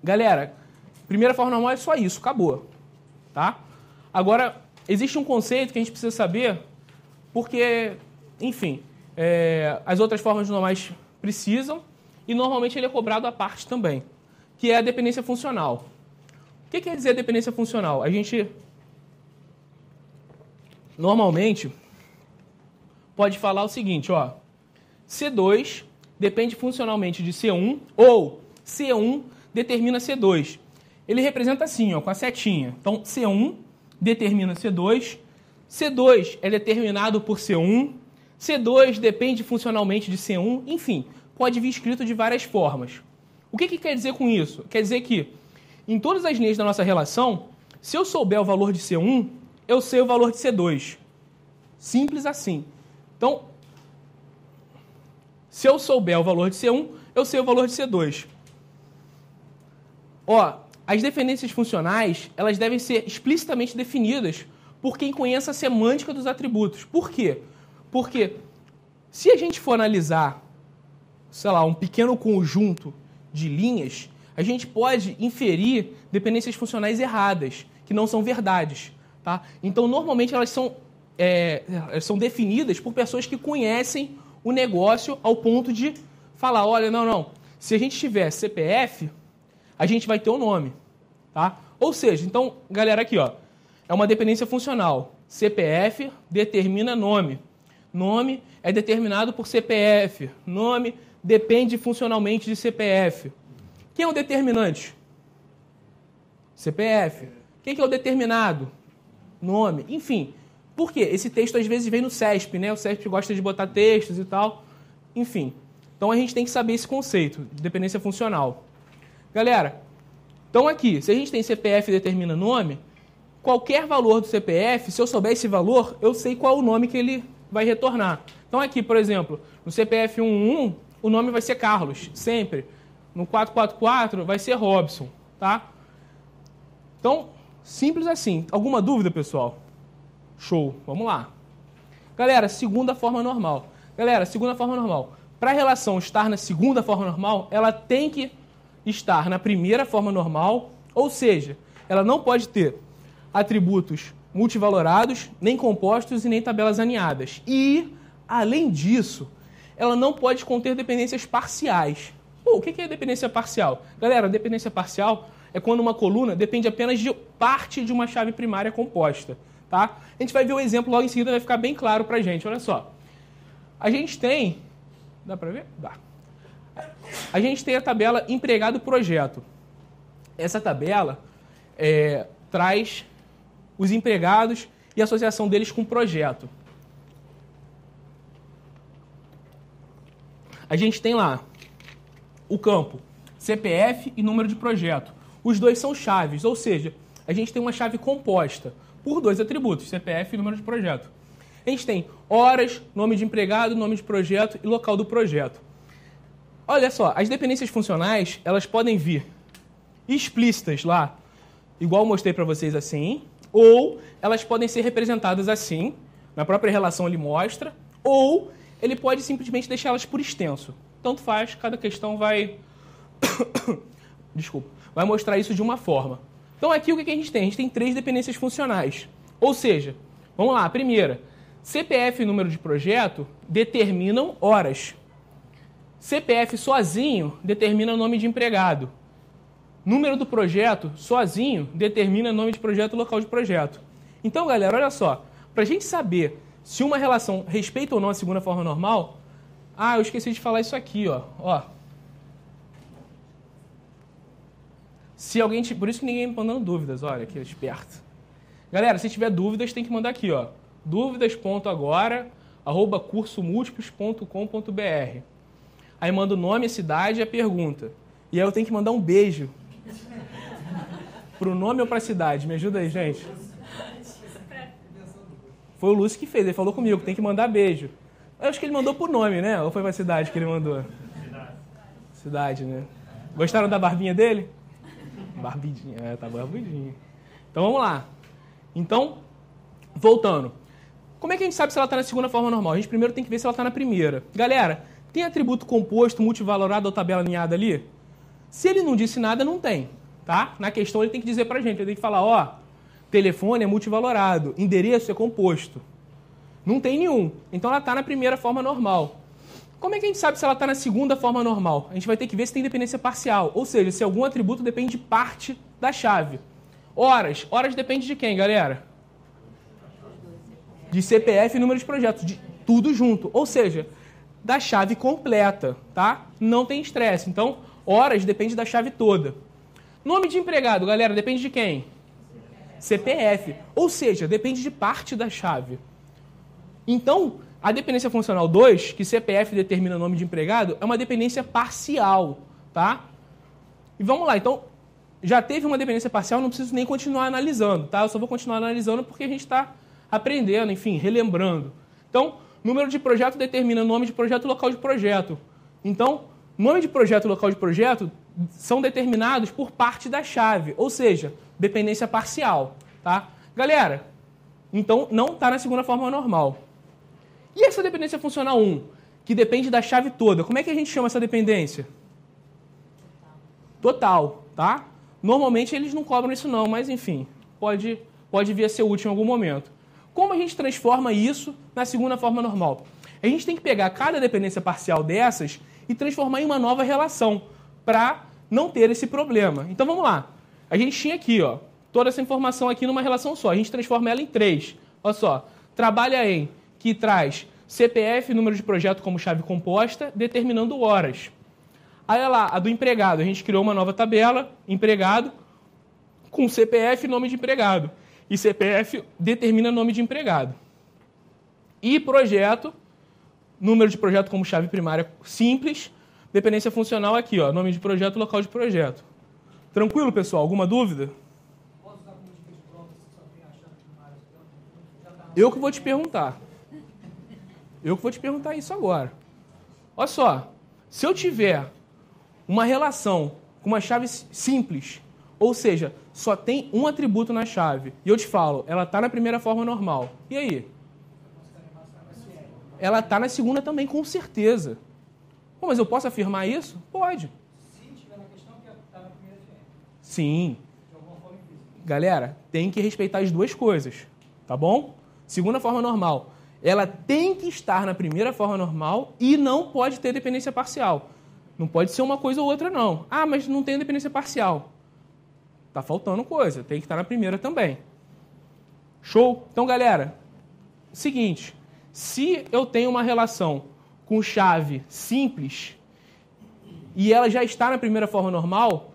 Galera, primeira forma normal é só isso, acabou. Tá? Agora, existe um conceito que a gente precisa saber, porque, enfim, as outras formas normais precisam, e normalmente ele é cobrado à parte também, que é a dependência funcional. O que quer dizer dependência funcional? A gente, normalmente, pode falar o seguinte, ó, C2 depende funcionalmente de C1, ou C1 determina C2. Ele representa assim, ó, com a setinha. Então, C1 determina C2, C2 é determinado por C1, C2 depende funcionalmente de C1, enfim, pode vir escrito de várias formas. O que quer dizer com isso? Quer dizer que, em todas as linhas da nossa relação, se eu souber o valor de C1, eu sei o valor de C2. Simples assim. Então, se eu souber o valor de C1, eu sei o valor de C2. Ó, as dependências funcionais, elas devem ser explicitamente definidas por quem conhece a semântica dos atributos. Por quê? Porque se a gente for analisar, sei lá, um pequeno conjunto de linhas, a gente pode inferir dependências funcionais erradas, que não são verdades. Tá? Então, normalmente, elas são definidas por pessoas que conhecem o negócio ao ponto de falar, olha, não, se a gente tiver CPF, a gente vai ter o nome. Tá? Ou seja, então, galera, aqui, ó, é uma dependência funcional. CPF determina nome. Nome é determinado por CPF. Nome depende funcionalmente de CPF. Quem é o determinante? CPF. Quem que é o determinado? Nome. Enfim, por quê? Esse texto às vezes vem no CESP, né? O CESP gosta de botar textos e tal. Enfim, então a gente tem que saber esse conceito de dependência funcional. Galera, então aqui, se a gente tem CPF e determina nome, qualquer valor do CPF, se eu souber esse valor, eu sei qual é o nome que ele vai retornar. Então aqui, por exemplo, no CPF 11, o nome vai ser Carlos, sempre. No 444 vai ser Robson, tá? Então, simples assim. Alguma dúvida, pessoal? Show, vamos lá. Galera, segunda forma normal. Galera, segunda forma normal. Para a relação estar na segunda forma normal, ela tem que estar na primeira forma normal, ou seja, ela não pode ter atributos multivalorados, nem compostos e nem tabelas aninhadas. E, além disso, ela não pode conter dependências parciais. Pô, o que é dependência parcial? Galera, dependência parcial é quando uma coluna depende apenas de parte de uma chave primária composta. Tá? A gente vai ver o exemplo logo em seguida, vai ficar bem claro pra gente. Olha só. A gente tem... Dá pra ver? Dá. A gente tem a tabela empregado-projeto. Essa tabela traz os empregados e a associação deles com o projeto. A gente tem lá o campo CPF e número de projeto. Os dois são chaves, ou seja, a gente tem uma chave composta por dois atributos, CPF e número de projeto. A gente tem horas, nome de empregado, nome de projeto e local do projeto. Olha só, as dependências funcionais, elas podem vir explícitas lá, igual eu mostrei para vocês assim, ou elas podem ser representadas assim, na própria relação ele mostra, ou ele pode simplesmente deixá-las por extenso. Tanto faz, cada questão vai... Desculpa. Vai mostrar isso de uma forma. Então aqui o que a gente tem? A gente tem 3 dependências funcionais. Ou seja, vamos lá, a primeira, CPF e número de projeto determinam horas. CPF sozinho determina nome de empregado. Número do projeto sozinho determina nome de projeto e local de projeto. Então, galera, olha só. Para a gente saber se uma relação respeita ou não a segunda forma normal... Ah, eu esqueci de falar isso aqui, ó. Se alguém... Por isso que ninguém me mandando dúvidas, olha, aqui, esperto. Galera, se tiver dúvidas, tem que mandar aqui, ó. dúvidas.agora@cursomúltiplos.com.br. Aí manda o nome, a cidade e a pergunta. E aí eu tenho que mandar um beijo. Pro nome ou pra cidade? Me ajuda aí, gente. Foi o Lúcio que fez, ele falou comigo, tem que mandar beijo. Eu acho que ele mandou por nome, né? Ou foi pra cidade que ele mandou? Cidade, né? Gostaram da barbinha dele? Barbidinha, tá barbudinha. Então vamos lá. Então, voltando. Como é que a gente sabe se ela está na segunda forma normal? A gente primeiro tem que ver se ela está na primeira. Galera, tem atributo composto, multivalorado ou tabela alinhada ali? Se ele não disse nada, não tem, tá? Na questão ele tem que dizer pra gente, ele tem que falar, ó, telefone é multivalorado, endereço é composto. Não tem nenhum. Então ela está na primeira forma normal. Como é que a gente sabe se ela está na segunda forma normal? A gente vai ter que ver se tem dependência parcial, ou seja, se algum atributo depende de parte da chave. Horas. Horas depende de quem, galera? De CPF e número de projeto, de tudo junto. Ou seja, da chave completa, tá? Não tem estresse. Então, horas depende da chave toda. Nome de empregado, galera, depende de quem? CPF. Ou seja, depende de parte da chave. Então, a dependência funcional 2, que CPF determina o nome de empregado, é uma dependência parcial, tá? E vamos lá, então, já teve uma dependência parcial, não preciso nem continuar analisando, tá? Eu só vou continuar analisando porque a gente está aprendendo, enfim, relembrando. Então, número de projeto determina nome de projeto e local de projeto. Então, nome de projeto e local de projeto são determinados por parte da chave, ou seja, dependência parcial, tá? Galera, então não está na segunda forma normal. E essa dependência funcional 1, que depende da chave toda, como é que a gente chama essa dependência? Total, tá? Normalmente eles não cobram isso não, mas enfim, pode vir a ser útil em algum momento. Como a gente transforma isso na segunda forma normal? A gente tem que pegar cada dependência parcial dessas e transformar em uma nova relação para não ter esse problema. Então vamos lá. A gente tinha aqui, ó, toda essa informação aqui numa relação só. A gente transforma ela em 3. Olha só, trabalha em que traz CPF, número de projeto como chave composta, determinando horas. Aí lá, a do empregado, a gente criou uma nova tabela, empregado, com CPF e nome de empregado. E CPF determina nome de empregado. E projeto, número de projeto como chave primária simples, dependência funcional aqui, ó, nome de projeto, local de projeto. Tranquilo, pessoal? Alguma dúvida? Eu que vou te perguntar. Eu que vou te perguntar isso agora. Olha só, se eu tiver uma relação com uma chave simples, ou seja, só tem um atributo na chave, e eu te falo, ela está na primeira forma normal. E aí? Ela está na segunda também, com certeza. Pô, mas eu posso afirmar isso? Pode. Se tiver na questão que está na primeira diferença. Sim. De alguma forma implícita. Galera, tem que respeitar as duas coisas, tá bom? Segunda forma normal. Ela tem que estar na primeira forma normal e não pode ter dependência parcial. Não pode ser uma coisa ou outra, não. Ah, mas não tem dependência parcial. Tá faltando coisa. Tem que estar na primeira também. Show? Então, galera, seguinte. Se eu tenho uma relação com chave simples e ela já está na primeira forma normal,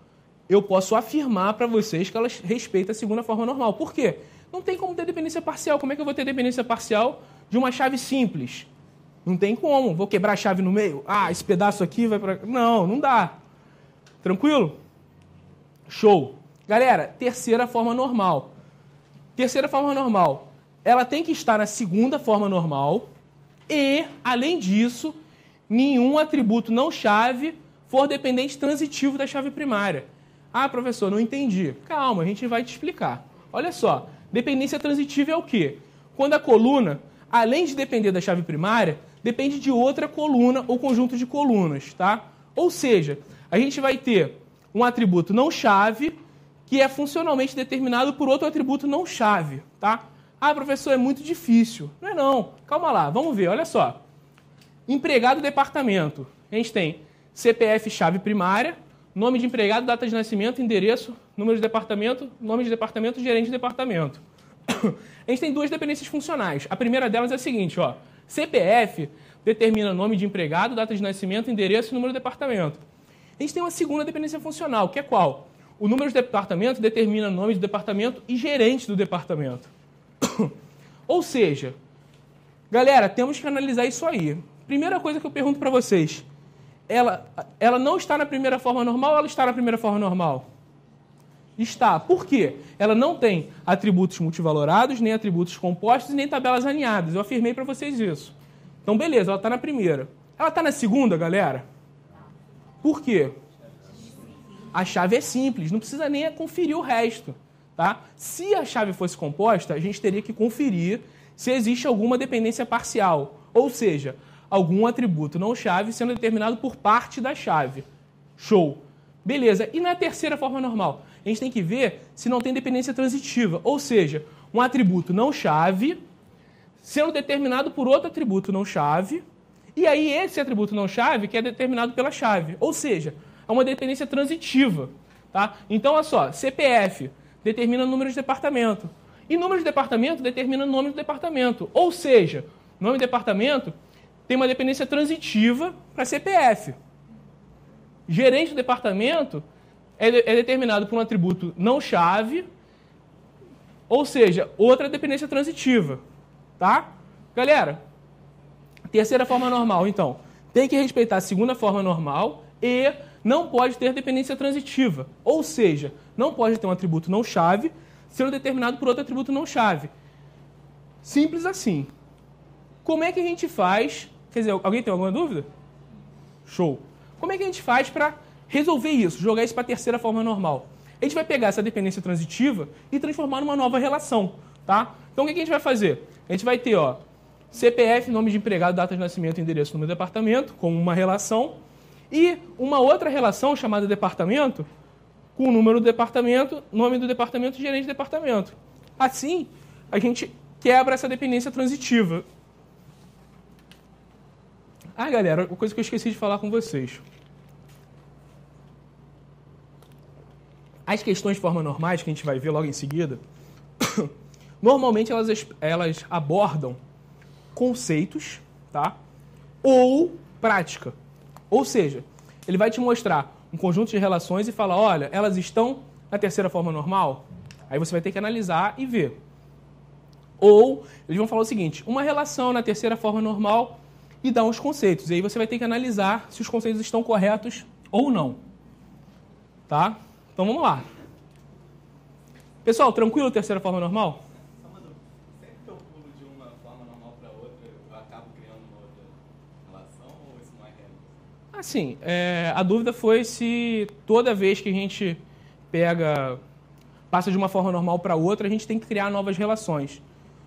eu posso afirmar para vocês que ela respeita a segunda forma normal. Por quê? Não tem como ter dependência parcial. Como é que eu vou ter dependência parcial de uma chave simples? Não tem como. Vou quebrar a chave no meio? Ah, esse pedaço aqui vai para... Não, não dá. Tranquilo? Show. Galera, terceira forma normal. Terceira forma normal. Ela tem que estar na segunda forma normal e, além disso, nenhum atributo não chave for dependente transitivo da chave primária. Ah, professor, não entendi. Calma, a gente vai te explicar. Olha só, dependência transitiva é o quê? Quando a coluna, além de depender da chave primária, depende de outra coluna ou conjunto de colunas, tá? Ou seja, a gente vai ter um atributo não chave que é funcionalmente determinado por outro atributo não chave, tá? Ah, professor, é muito difícil. Não é não. Calma lá, vamos ver, olha só. Empregado departamento. A gente tem CPF chave primária, nome de empregado, data de nascimento, endereço, número de departamento, nome de departamento, gerente de departamento. A gente tem duas dependências funcionais. A primeira delas é a seguinte, ó. CPF determina nome de empregado, data de nascimento, endereço e número de departamento. A gente tem uma segunda dependência funcional, que é qual? O número de departamento determina nome do departamento e gerente do departamento. Ou seja, galera, temos que analisar isso aí. Primeira coisa que eu pergunto para vocês, ela não está na primeira forma normal ou ela está na primeira forma normal? Está. Por quê? Ela não tem atributos multivalorados, nem atributos compostos, nem tabelas alinhadas. Eu afirmei para vocês isso. Então, beleza, ela está na primeira. Ela está na segunda, galera? Por quê? A chave é simples, não precisa nem conferir o resto. Tá? Se a chave fosse composta, a gente teria que conferir se existe alguma dependência parcial, ou seja, algum atributo não chave sendo determinado por parte da chave. Show! Beleza. E na terceira forma normal? A gente tem que ver se não tem dependência transitiva. Ou seja, um atributo não chave sendo determinado por outro atributo não chave. E aí esse atributo não chave que é determinado pela chave. Ou seja, é uma dependência transitiva. Tá? Então, olha só. CPF determina número de departamento. E número de departamento determina o nome do departamento. Ou seja, nome do departamento tem uma dependência transitiva para CPF. Gerente do departamento é determinado por um atributo não chave, ou seja, outra dependência transitiva. Tá? Galera, terceira forma normal, então, tem que respeitar a segunda forma normal e não pode ter dependência transitiva. Ou seja, não pode ter um atributo não chave sendo determinado por outro atributo não chave. Simples assim. Como é que a gente faz? Quer dizer, alguém tem alguma dúvida? Show. Como é que a gente faz para resolver isso, jogar isso para a terceira forma normal? A gente vai pegar essa dependência transitiva e transformar numa nova relação. Tá? Então, o que a gente vai fazer? A gente vai ter CPF, nome de empregado, data de nascimento, endereço, número do departamento, como uma relação, e uma outra relação chamada departamento, com o número do departamento, nome do departamento e gerente do departamento. Assim, a gente quebra essa dependência transitiva. Ah, galera, uma coisa que eu esqueci de falar com vocês. As questões de forma normais, que a gente vai ver logo em seguida, normalmente elas abordam conceitos, tá? Ou prática. Ou seja, ele vai te mostrar um conjunto de relações e falar, olha, elas estão na terceira forma normal? Aí você vai ter que analisar e ver. Ou eles vão falar o seguinte, uma relação na terceira forma normal e dar uns conceitos. E aí você vai ter que analisar se os conceitos estão corretos ou não. Tá? Então vamos lá. Pessoal, tranquilo terceira forma normal? Sempre que eu pulo de uma forma normal para outra, eu acabo criando uma outra relação ou isso não é real? Assim, a dúvida foi se toda vez que a gente passa de uma forma normal para outra, a gente tem que criar novas relações.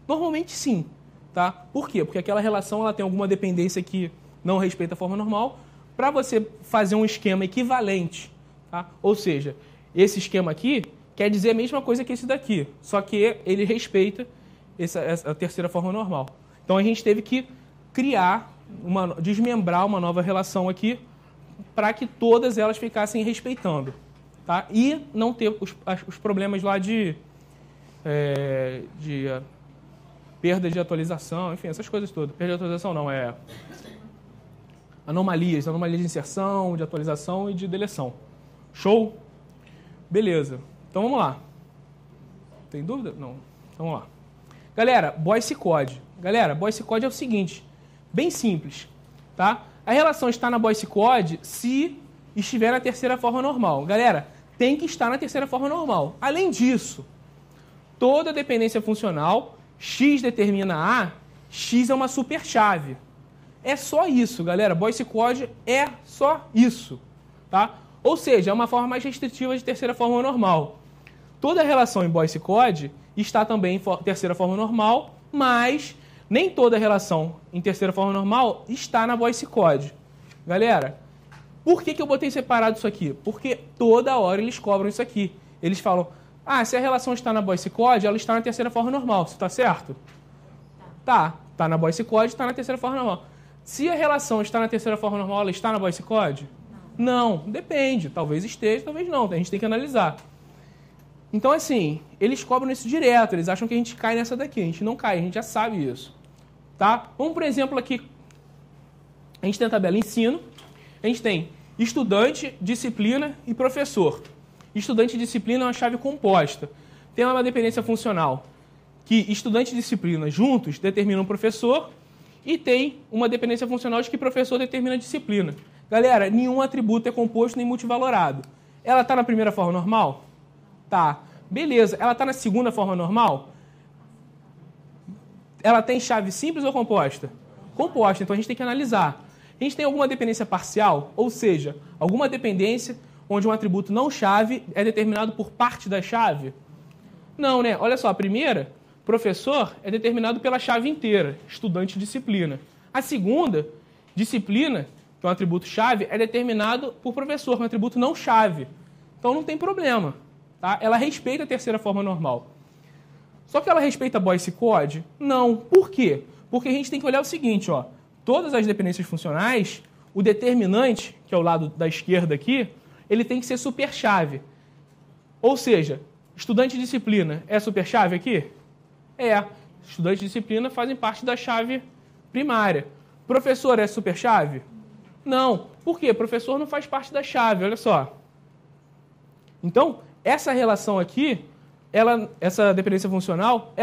Normalmente sim, tá? Por quê? Porque aquela relação ela tem alguma dependência que não respeita a forma normal. Para você fazer um esquema equivalente, tá? Ou seja, esse esquema aqui quer dizer a mesma coisa que esse daqui, só que ele respeita a terceira forma normal. Então a gente teve que desmembrar uma nova relação aqui para que todas elas ficassem respeitando. Tá? E não ter os problemas lá de perda de atualização, enfim, essas coisas todas. Perda de atualização não, anomalias de inserção, de atualização e de deleção. Show? Beleza. Então vamos lá. Tem dúvida? Não. Então vamos lá. Galera, Boyce Code. Galera, Boyce Code é o seguinte, bem simples, tá? A relação está na Boyce Code se estiver na terceira forma normal. Galera, tem que estar na terceira forma normal. Além disso, toda dependência funcional, X determina A, X é uma superchave. É só isso, galera. Boyce Code é só isso, tá? Ou seja, é uma forma mais restritiva de terceira forma normal. Toda relação em Boyce Code está também em terceira forma normal, mas nem toda relação em terceira forma normal está na Boyce Code. Galera, por que eu botei separado isso aqui? Porque toda hora eles cobram isso aqui. Eles falam, se a relação está na Boyce Code, ela está na terceira forma normal. Isso está certo? Tá na Boyce Code, está na terceira forma normal. Se a relação está na terceira forma normal, ela está na Boyce Code? Não, depende. Talvez esteja, talvez não. A gente tem que analisar. Então, assim, eles cobram isso direto. Eles acham que a gente cai nessa daqui. A gente não cai, a gente já sabe isso. Tá? Vamos, por exemplo, aqui. A gente tem a tabela ensino. A gente tem estudante, disciplina e professor. Estudante e disciplina é uma chave composta. Tem uma dependência funcional que estudante e disciplina juntos determinam o professor e tem uma dependência funcional de que professor determina a disciplina. Galera, nenhum atributo é composto nem multivalorado. Ela está na primeira forma normal? Tá. Beleza. Ela está na segunda forma normal? Ela tem chave simples ou composta? Composta. Então a gente tem que analisar. A gente tem alguma dependência parcial? Ou seja, alguma dependência onde um atributo não chave é determinado por parte da chave? Não, né? Olha só, a primeira, professor, é determinado pela chave inteira, estudante e disciplina. A segunda, disciplina, que é um atributo-chave, é determinado por professor, que é um atributo não chave. Então não tem problema. Tá? Ela respeita a terceira forma normal. Só que ela respeita Boyce Code? Não. Por quê? Porque a gente tem que olhar o seguinte, ó. Todas as dependências funcionais, o determinante, que é o lado da esquerda aqui, ele tem que ser superchave. Ou seja, estudante de disciplina é superchave aqui? É. Estudantes de disciplina fazem parte da chave primária. Professor é superchave? Não. Por quê? Professor não faz parte da chave, olha só. Então, essa relação aqui, essa dependência funcional,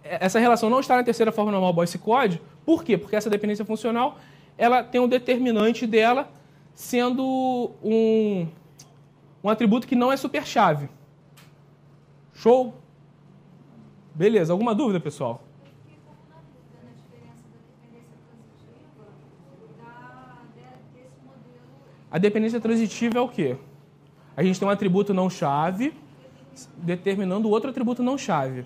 essa relação não está na terceira forma normal Boyce Code. Por quê? Porque essa dependência funcional, ela tem um determinante dela sendo um atributo que não é superchave. Show? Beleza. Alguma dúvida, pessoal? A dependência transitiva é o quê? A gente tem um atributo não chave determinando outro atributo não chave.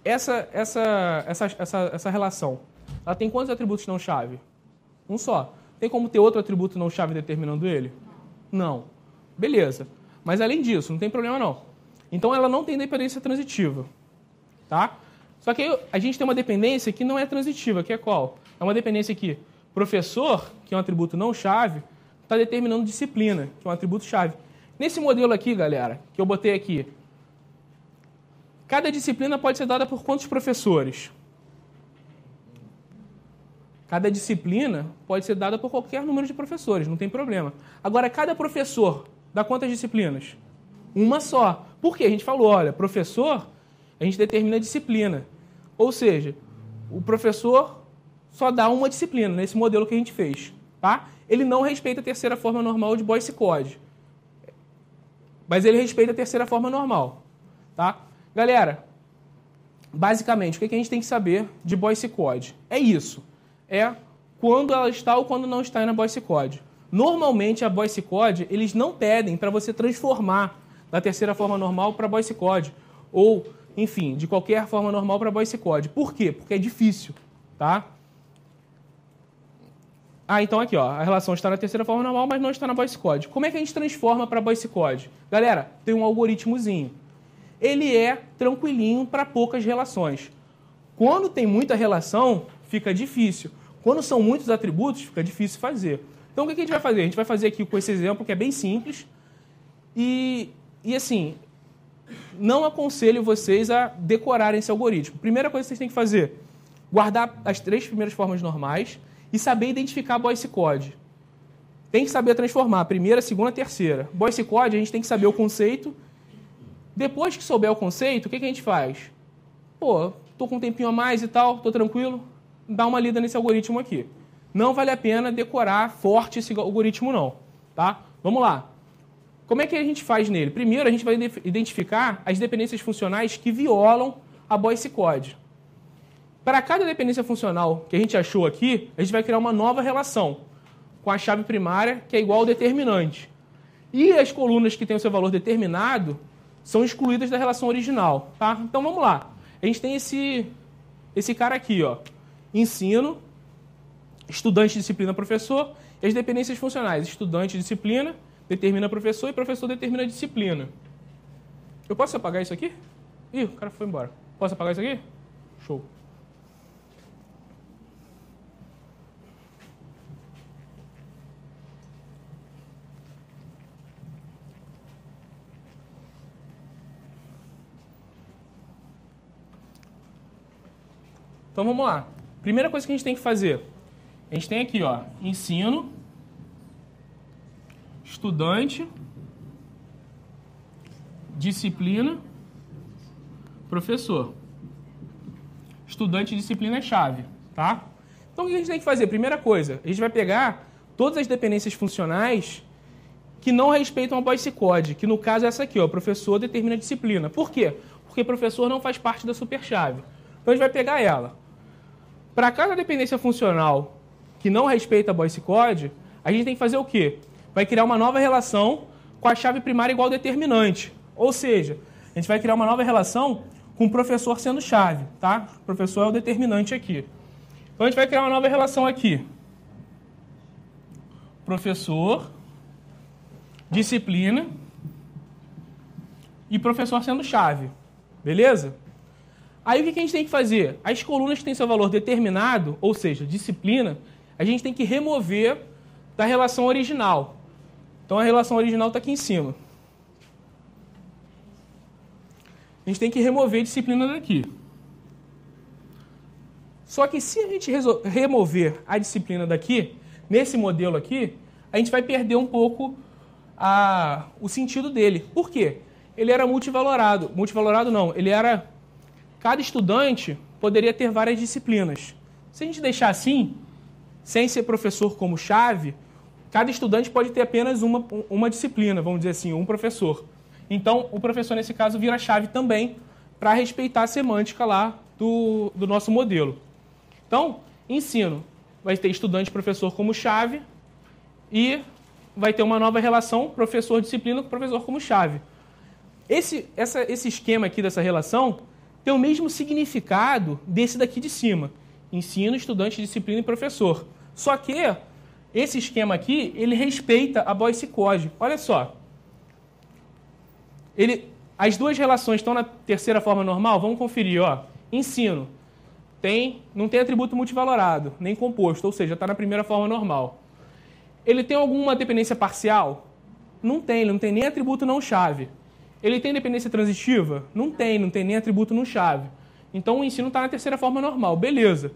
Essa relação, ela tem quantos atributos não chave? Um só. Tem como ter outro atributo não chave determinando ele? Não. Beleza. Mas além disso, não tem problema não. Então ela não tem dependência transitiva. Tá? Só que aí a gente tem uma dependência que não é transitiva, que é qual? É uma dependência que professor, que é um atributo não chave, está determinando disciplina, que é um atributo chave. Nesse modelo aqui, galera, que eu botei aqui, cada disciplina pode ser dada por quantos professores? Cada disciplina pode ser dada por qualquer número de professores, não tem problema. Agora, cada professor dá quantas disciplinas? Uma só. Por quê? A gente falou, olha, professor, a gente determina a disciplina. Ou seja, o professor só dá uma disciplina nesse modelo que a gente fez. Tá? Ele não respeita a terceira forma normal de Boyce Code. Mas ele respeita a terceira forma normal. Tá? Galera, basicamente, o que a gente tem que saber de Boyce Code? É isso. É quando ela está ou quando não está na Boyce Code. Normalmente, a Boyce Code, eles não pedem para você transformar da terceira forma normal para Boyce Code. Ou, enfim, de qualquer forma normal para Boyce Code. Por quê? Porque é difícil. Tá? Então aqui, ó, a relação está na terceira forma normal, mas não está na Boyce Code. Como é que a gente transforma para Boyce Code? Galera, tem um algoritmozinho. Ele é tranquilinho para poucas relações. Quando tem muita relação, fica difícil. Quando são muitos atributos, fica difícil fazer. Então, o que a gente vai fazer? A gente vai fazer aqui com esse exemplo, que é bem simples. E assim, não aconselho vocês a decorarem esse algoritmo. Primeira coisa que vocês têm que fazer, guardar as 3 primeiras formas normais e saber identificar Boyce Code. Tem que saber transformar a primeira, a segunda, a terceira. Boyce Code, a gente tem que saber o conceito. Depois que souber o conceito, o que a gente faz? Pô, tô com um tempinho a mais e tal, tô tranquilo, dá uma lida nesse algoritmo aqui. Não vale a pena decorar forte esse algoritmo não, tá? Vamos lá. Como é que a gente faz nele? Primeiro, a gente vai identificar as dependências funcionais que violam a Boyce Code. Para cada dependência funcional que a gente achou aqui, a gente vai criar uma nova relação com a chave primária, que é igual ao determinante. E as colunas que têm o seu valor determinado são excluídas da relação original, tá? Então, vamos lá. A gente tem esse cara aqui, ó. Ensino, estudante, disciplina, professor. E as dependências funcionais. Estudante, disciplina, determina professor e professor determina disciplina. Eu posso apagar isso aqui? Ih, o cara foi embora. Posso apagar isso aqui? Show. Então, vamos lá. Primeira coisa que a gente tem que fazer. A gente tem aqui, ó, ensino, estudante, disciplina, professor. Estudante e disciplina é chave, tá? Então, o que a gente tem que fazer? Primeira coisa, a gente vai pegar todas as dependências funcionais que não respeitam a Boyce Code, que no caso é essa aqui, ó, professor determina a disciplina. Por quê? Porque professor não faz parte da superchave. Então, a gente vai pegar ela. Para cada dependência funcional que não respeita a Boyce Code, a gente tem que fazer o quê? Vai criar uma nova relação com a chave primária igual ao determinante. Ou seja, a gente vai criar uma nova relação com o professor sendo chave, tá? O professor é o determinante aqui. Então, a gente vai criar uma nova relação aqui. Professor, disciplina e professor sendo chave. Beleza? Aí, o que a gente tem que fazer? As colunas que têm seu valor determinado, ou seja, disciplina, a gente tem que remover da relação original. Então, a relação original está aqui em cima. A gente tem que remover a disciplina daqui. Só que se a gente remover a disciplina daqui, nesse modelo aqui, a gente vai perder um pouco o sentido dele. Por quê? Ele era multivalorado. Multivalorado não, ele era... Cada estudante poderia ter várias disciplinas. Se a gente deixar assim, sem ser professor como chave, cada estudante pode ter apenas uma disciplina, vamos dizer assim, um professor. Então, o professor, nesse caso, vira chave também para respeitar a semântica lá do nosso modelo. Então, ensino. Vai ter estudante e professor como chave e vai ter uma nova relação professor-disciplina com professor como chave. Esse esquema aqui dessa relação tem o mesmo significado desse daqui de cima. Ensino, estudante, disciplina e professor. Só que esse esquema aqui, ele respeita a Boyce Code. Olha só. As duas relações estão na terceira forma normal? Vamos conferir. Ó. Ensino. Não tem atributo multivalorado, nem composto, ou seja, está na primeira forma normal. Ele tem alguma dependência parcial? Não tem, ele não tem nem atributo não chave. Ele tem dependência transitiva? Não tem nem atributo não chave. Então o ensino está na terceira forma normal, beleza.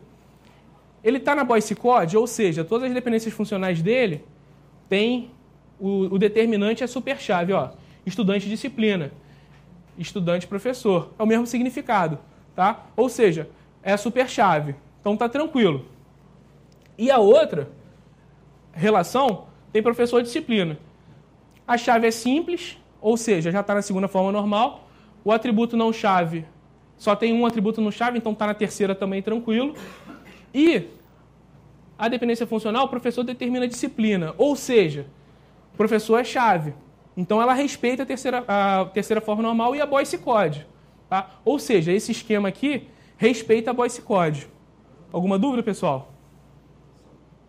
Ele está na Boyce Code, ou seja, todas as dependências funcionais dele tem o determinante é superchave, ó. Estudante disciplina, estudante professor, é o mesmo significado, tá? Ou seja, é a superchave. Então tá tranquilo. E a outra relação tem professor disciplina. A chave é simples, ou seja, já está na segunda forma normal. O atributo não chave só tem um atributo não chave, então está na terceira também tranquilo. E a dependência funcional, o professor determina a disciplina, ou seja, o professor é chave. Então ela respeita a terceira forma normal e a Boyce Code. Tá? Ou seja, esse esquema aqui respeita a Boyce Code. Alguma dúvida, pessoal?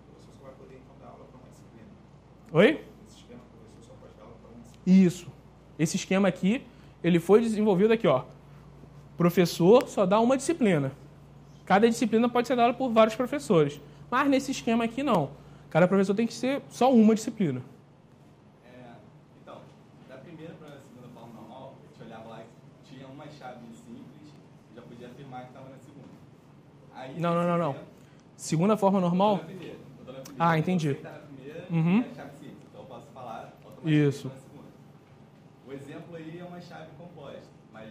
O professor só vai poder então dar aula para uma disciplina. Oi? Esse esquema, o professor só pode dar aula para uma disciplina. Isso. Esse esquema aqui, ele foi desenvolvido aqui, ó. Professor só dá uma disciplina. Cada disciplina pode ser dada por vários professores. Mas nesse esquema aqui, não. Cada professor tem que ser só uma disciplina. Então, da primeira para a segunda forma normal, a gente olhava lá e tinha uma chave simples, já podia afirmar que estava na segunda. Aí, Não. Segunda forma normal? Eu tô na primeira. Ah, entendi. Você está na primeira Uhum. e a chave simples. Então eu posso falar automaticamente Isso. na segunda. O exemplo aí é uma chave composta, mas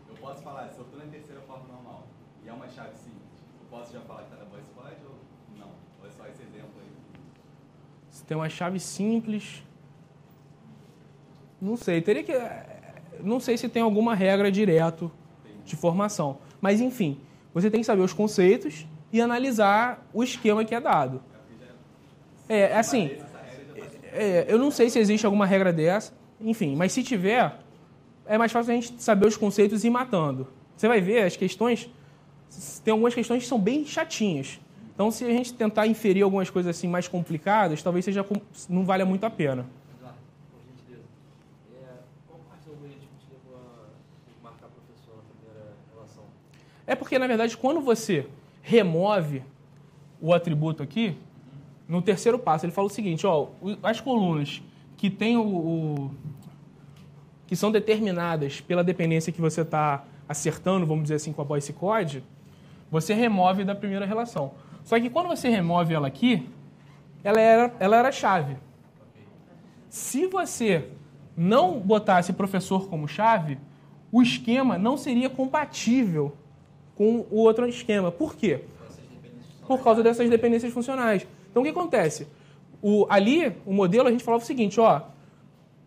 eu posso falar, se eu estou na terceira forma normal e é uma chave simples, eu posso já falar que está na Boyce Code ou não? Ou é só esse exemplo aí? Se tem uma chave simples... Não sei, não sei se tem alguma regra direto de formação. Mas, enfim, você tem que saber os conceitos e analisar o esquema que é dado. Assim, eu não sei se existe alguma regra dessa, enfim, mas se tiver, é mais fácil a gente saber os conceitos e ir matando. Você vai ver, as questões, tem algumas questões que são bem chatinhas. Então, se a gente tentar inferir algumas coisas assim mais complicadas, talvez não valha muito a pena. Por gentileza. Qual parte do algoritmo te levou a marcar professor na primeira relação? É porque, na verdade, quando você remove o atributo aqui, no terceiro passo, ele fala o seguinte, ó, as colunas que tem que são determinadas pela dependência que você está acertando, vamos dizer assim, com a Boyce Code, você remove da primeira relação. Só que quando você remove ela aqui, ela era chave. Se você não botasse professor como chave, o esquema não seria compatível com o outro esquema. Por quê? Por causa dessas dependências funcionais. Então, o que acontece? Ali, o modelo, a gente falava o seguinte, ó,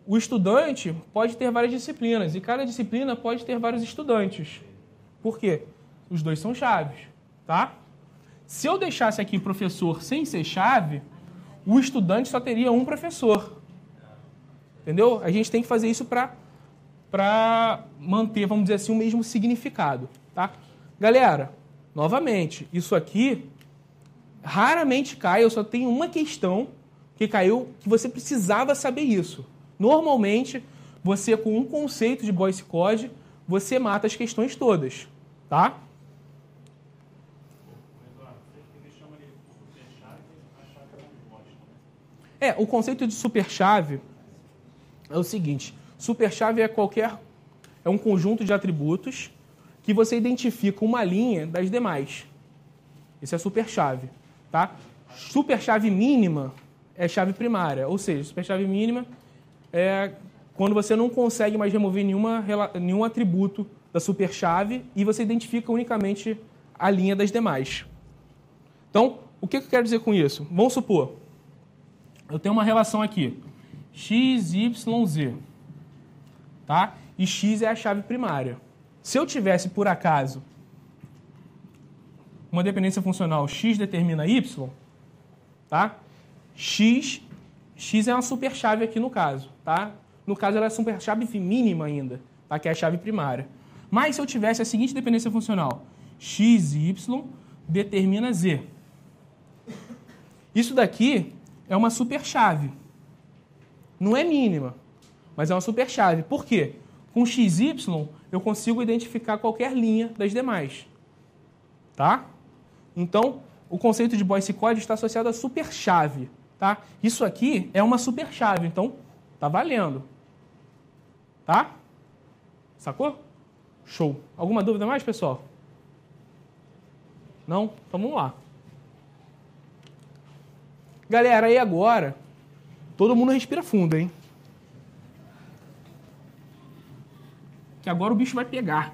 o estudante pode ter várias disciplinas e cada disciplina pode ter vários estudantes. Por quê? Os dois são chaves, tá? Se eu deixasse aqui professor sem ser chave, o estudante só teria um professor. Entendeu? A gente tem que fazer isso para para manter, vamos dizer assim, o mesmo significado, tá? Galera, novamente, isso aqui raramente cai, eu só tenho uma questão que caiu que você precisava saber isso. Normalmente, você com um conceito de Boyce Code, você mata as questões todas, tá? O conceito de superchave é o seguinte: superchave é um conjunto de atributos que você identifica uma linha das demais. Isso é superchave, tá? Superchave mínima é chave primária, ou seja, superchave mínima é quando você não consegue mais remover nenhum atributo da superchave e você identifica unicamente a linha das demais. Então, o que eu quero dizer com isso? Vamos supor, eu tenho uma relação aqui, x, y, z, tá? E x é a chave primária. Se eu tivesse, por acaso, uma dependência funcional x determina y, tá? X é uma superchave aqui no caso, tá? No caso, ela é superchave mínima ainda, tá? Que é a chave primária. Mas se eu tivesse a seguinte dependência funcional, x, y determina z. Isso daqui é uma superchave. Não é mínima, mas é uma superchave. Por quê? Com xy, eu consigo identificar qualquer linha das demais. Tá? Então, o conceito de Boyce Code está associado à superchave. Tá? Isso aqui é uma superchave, então tá valendo. Tá? Sacou? Show. Alguma dúvida mais, pessoal? Não? Então vamos lá. Galera, aí agora, todo mundo respira fundo, hein? Que agora o bicho vai pegar.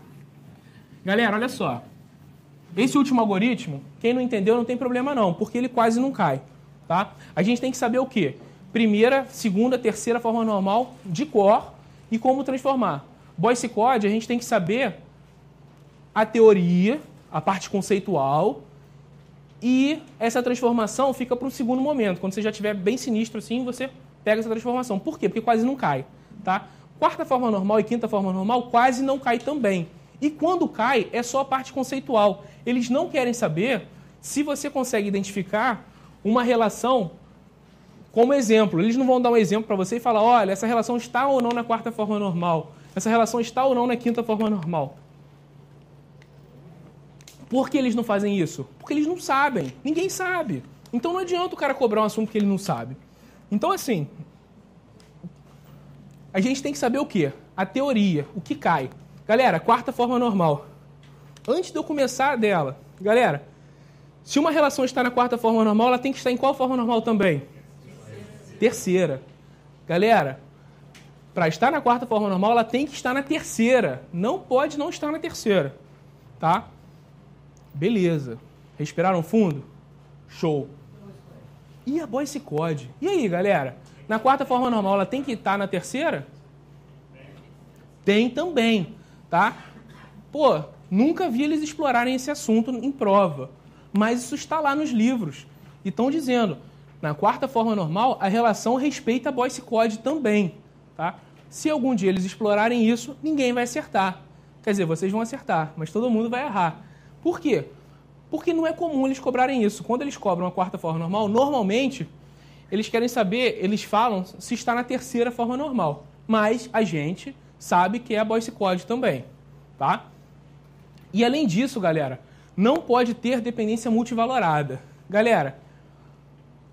Galera, olha só. Esse último algoritmo, quem não entendeu não tem problema não, porque ele quase não cai, tá? A gente tem que saber o quê? Primeira, segunda, terceira forma normal de cor e como transformar. Boyce Code, a gente tem que saber a teoria, a parte conceitual, e essa transformação fica para o segundo momento. Quando você já estiver bem sinistro assim, você pega essa transformação. Por quê? Porque quase não cai, tá? Quarta forma normal e quinta forma normal quase não cai também. E quando cai, é só a parte conceitual. Eles não querem saber se você consegue identificar uma relação como exemplo. Eles não vão dar um exemplo para você e falar, olha, essa relação está ou não na quarta forma normal. Essa relação está ou não na quinta forma normal. Por que eles não fazem isso? Porque eles não sabem. Ninguém sabe. Então não adianta o cara cobrar um assunto que ele não sabe. Então, assim, a gente tem que saber o quê? A teoria, o que cai. Galera, quarta forma normal. Antes de eu começar dela, galera, se uma relação está na quarta forma normal, ela tem que estar em qual forma normal também? Terceira. Galera, para estar na quarta forma normal, ela tem que estar na terceira. Não pode não estar na terceira. Tá? Beleza. Respiraram fundo? Show. E a Boyce Code? E aí, galera? Na quarta forma normal, ela tem que estar na terceira? Tem também, tá? Pô, nunca vi eles explorarem esse assunto em prova. Mas isso está lá nos livros. E estão dizendo, na quarta forma normal, a relação respeita a Boyce Code também, tá? Se algum dia eles explorarem isso, ninguém vai acertar. Quer dizer, vocês vão acertar, mas todo mundo vai errar. Por quê? Porque não é comum eles cobrarem isso. Quando eles cobram a quarta forma normal, normalmente, eles querem saber, eles falam se está na terceira forma normal. Mas a gente sabe que é a Boyce Code também, tá? E além disso, galera, não pode ter dependência multivalorada. Galera,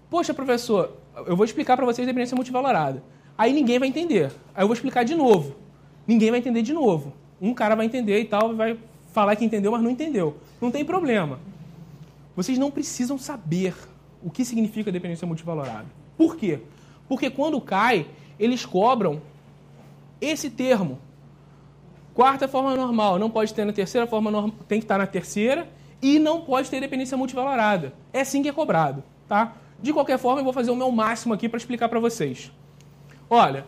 poxa, professor, eu vou explicar para vocês a dependência multivalorada. Aí ninguém vai entender. Aí eu vou explicar de novo. Ninguém vai entender de novo. Um cara vai entender e tal, vai falar que entendeu, mas não entendeu. Não tem problema. Vocês não precisam saber o que significa dependência multivalorada. Por quê? Porque quando cai, eles cobram esse termo. Quarta forma normal, não pode ter na terceira forma normal, tem que estar na terceira e não pode ter dependência multivalorada. É assim que é cobrado, tá? De qualquer forma, eu vou fazer o meu máximo aqui para explicar para vocês. Olha,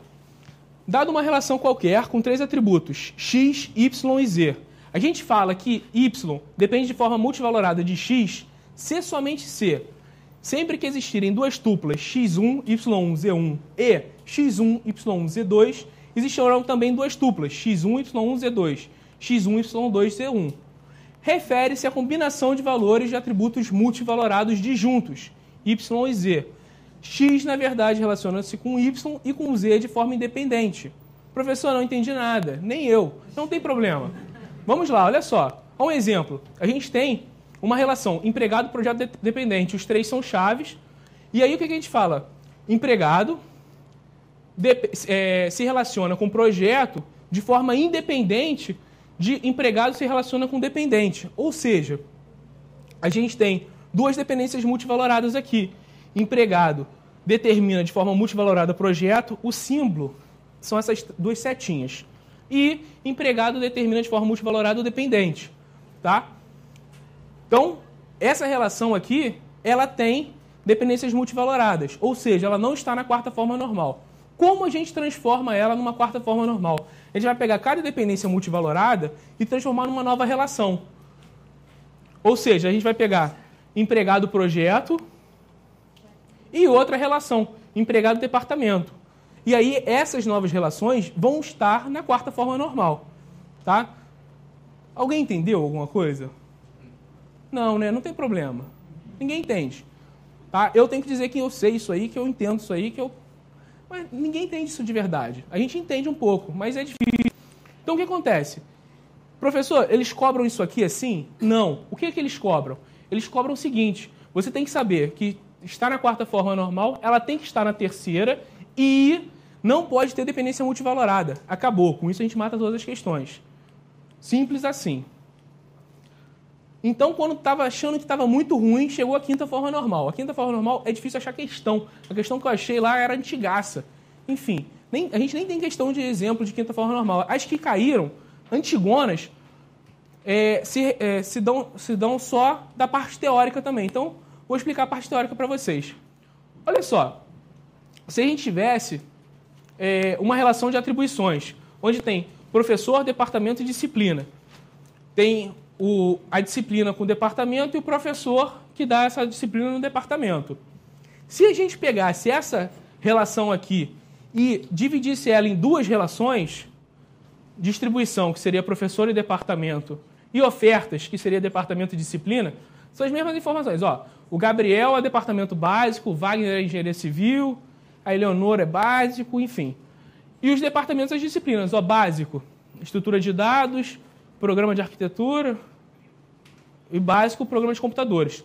dado uma relação qualquer com 3 atributos, x, y e z, a gente fala que y depende de forma multivalorada de x se somente se. Sempre que existirem 2 tuplas x1, y1, z1 e x1, y1, z2, existirão também duas tuplas, x1, y1, z2, x1, y2, z1. Refere-se à combinação de valores de atributos multivalorados disjuntos, y e z. X, na verdade, relaciona-se com y e com z de forma independente. Professor, não entendi nada, nem eu. Não tem problema. Vamos lá, olha só. Um exemplo. A gente tem uma relação empregado, projeto dependente. Os três são chaves. E aí o que a gente fala? Empregado se relaciona com projeto de forma independente de empregado se relaciona com dependente. Ou seja, a gente tem duas dependências multivaloradas aqui. Empregado determina de forma multivalorada projeto, o símbolo são essas duas setinhas. E empregado determina de forma multivalorada o dependente. Tá? Então, essa relação aqui, ela tem dependências multivaloradas, ou seja, ela não está na quarta forma normal. Como a gente transforma ela numa quarta forma normal? A gente vai pegar cada dependência multivalorada e transformar numa nova relação. Ou seja, a gente vai pegar empregado projeto e outra relação, empregado departamento. E aí essas novas relações vão estar na quarta forma normal. Tá? Alguém entendeu alguma coisa? Não, né? Não tem problema. Ninguém entende. Tá? Eu tenho que dizer que eu sei isso aí, que eu entendo isso aí, mas ninguém entende isso de verdade. A gente entende um pouco, mas é difícil. Então, o que acontece? Professor, eles cobram isso aqui assim? Não. O que eles cobram? Eles cobram o seguinte, você tem que saber que está na quarta forma normal, ela tem que estar na terceira e não pode ter dependência multivalorada. Acabou. Com isso, a gente mata todas as questões. Simples assim. Então, quando estava achando que estava muito ruim, chegou a quinta forma normal. A quinta forma normal é difícil achar questão. A questão que eu achei lá era antigaça. Enfim, a gente nem tem questão de exemplo de quinta forma normal. As que caíram, antigonas, se dão só da parte teórica também. Então, vou explicar a parte teórica para vocês. Olha só, se a gente tivesse uma relação de atribuições, onde tem professor, departamento e disciplina, tem a disciplina com o departamento e o professor que dá essa disciplina no departamento. Se a gente pegasse essa relação aqui e dividisse ela em duas relações, distribuição, que seria professor e departamento, e ofertas, que seria departamento e disciplina, são as mesmas informações. Ó, o Gabriel é departamento básico, o Wagner é engenharia civil, a Eleonora é básico, enfim. E os departamentos das disciplinas, ó, básico, estrutura de dados, programa de arquitetura e básico, programa de computadores.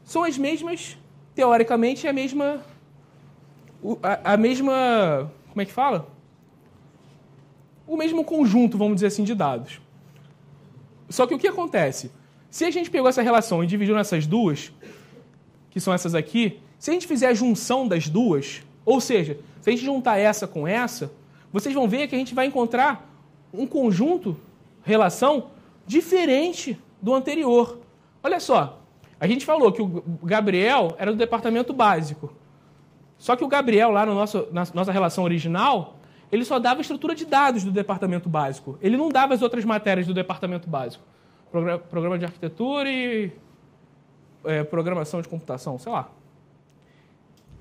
São as mesmas, teoricamente, a mesma, como é que fala? O mesmo conjunto, vamos dizer assim, de dados. Só que o que acontece? Se a gente pegou essa relação e dividiu nessas duas, que são essas aqui, se a gente fizer a junção das duas, ou seja, se a gente juntar essa com essa, vocês vão ver que a gente vai encontrar um conjunto, relação, diferente do anterior. Olha só, a gente falou que o Gabriel era do departamento básico. Só que o Gabriel, lá na nossa relação original, ele só dava a estrutura de dados do departamento básico. Ele não dava as outras matérias do departamento básico. Programa de arquitetura e programação de computação, sei lá.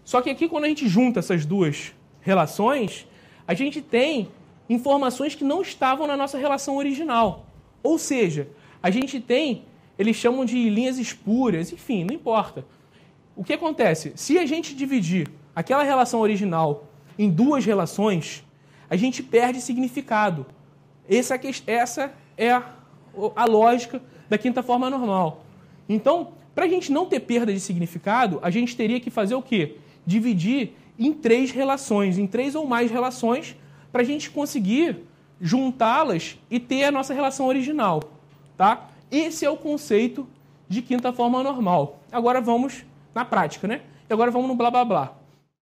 Só que aqui, quando a gente junta essas duas relações, a gente tem informações que não estavam na nossa relação original. Ou seja, a gente tem, eles chamam de linhas espúrias, enfim, não importa. O que acontece? Se a gente dividir aquela relação original em duas relações, a gente perde significado. Essa é a lógica da quinta forma normal. Então, para a gente não ter perda de significado, a gente teria que fazer o quê? Dividir em três relações, em três ou mais relações, para a gente conseguir juntá-las e ter a nossa relação original. Tá? Esse é o conceito de quinta forma normal. Agora vamos na prática, né? E agora vamos no blá blá blá.